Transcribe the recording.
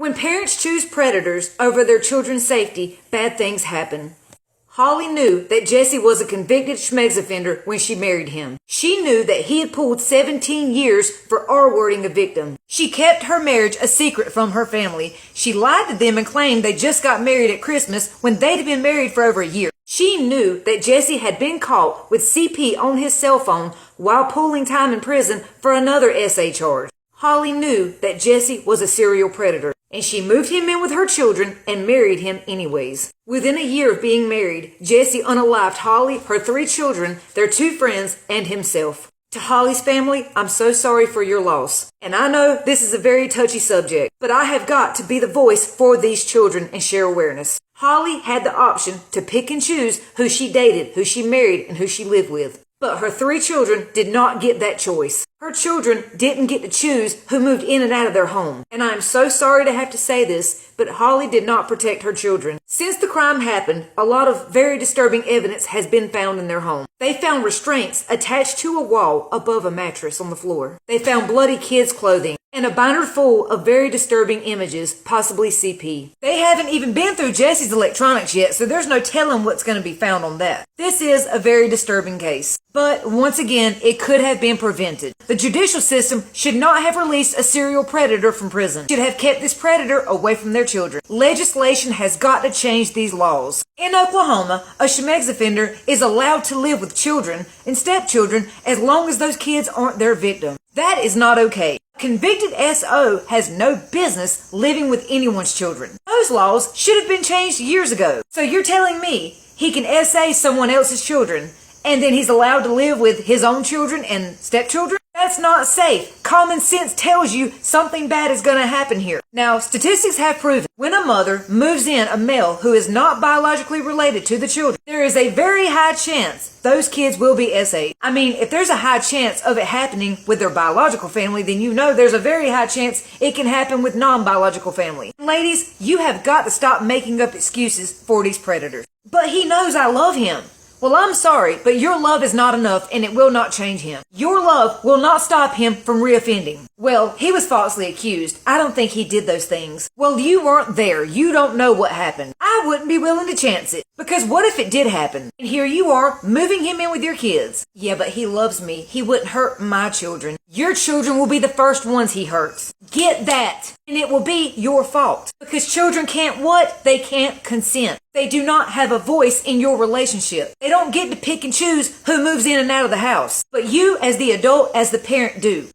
When parents choose predators over their children's safety, bad things happen. Holly knew that Jesse was a convicted schmegs offender when she married him. She knew that he had pulled 17 years for R-wording a victim. She kept her marriage a secret from her family. She lied to them and claimed they just got married at Christmas when they'd been married for over a year. She knew that Jesse had been caught with CP on his cell phone while pulling time in prison for another SA charge. Holly knew that Jesse was a serial predator, and she moved him in with her children and married him anyways. Within a year of being married, Jesse unalived Holly, her 3 children, their 2 friends, and himself. To Holly's family, I'm so sorry for your loss. And I know this is a very touchy subject, but I have got to be the voice for these children and share awareness. Holly had the option to pick and choose who she dated, who she married, and who she lived with. But her 3 children did not get that choice. Her children didn't get to choose who moved in and out of their home. And I am so sorry to have to say this, but Holly did not protect her children. Since the crime happened, a lot of very disturbing evidence has been found in their home. They found restraints attached to a wall above a mattress on the floor. They found bloody kids' clothing and a binder full of very disturbing images, possibly CP. They haven't even been through Jesse's electronics yet, so there's no telling what's going to be found on that. This is a very disturbing case. But once again, it could have been prevented. The judicial system should not have released a serial predator from prison. Should have kept this predator away from their children. Legislation has got to change these laws. In Oklahoma, a schmegs offender is allowed to live with children and stepchildren as long as those kids aren't their victim. That is not okay. A convicted SO has no business living with anyone's children. Those laws should have been changed years ago. So you're telling me he can SA someone else's children and then he's allowed to live with his own children and stepchildren? That's not safe. Common sense tells you something bad is going to happen here. Now, statistics have proven when a mother moves in a male who is not biologically related to the children, there is a very high chance those kids will be SA'd. I mean, if there's a high chance of it happening with their biological family, then you know there's a very high chance it can happen with non-biological family. Ladies, you have got to stop making up excuses for these predators. But he knows I love him. Well, I'm sorry, but your love is not enough and it will not change him. Your love will not stop him from reoffending. Well, he was falsely accused. I don't think he did those things. Well, you weren't there. You don't know what happened. I wouldn't be willing to chance it. Because what if it did happen? And here you are, moving him in with your kids. Yeah, but he loves me. He wouldn't hurt my children. Your children will be the first ones he hurts. Get that. And it will be your fault. Because children can't what? They can't consent. They do not have a voice in your relationship. They don't get to pick and choose who moves in and out of the house. But you, as the adult, as the parent, do.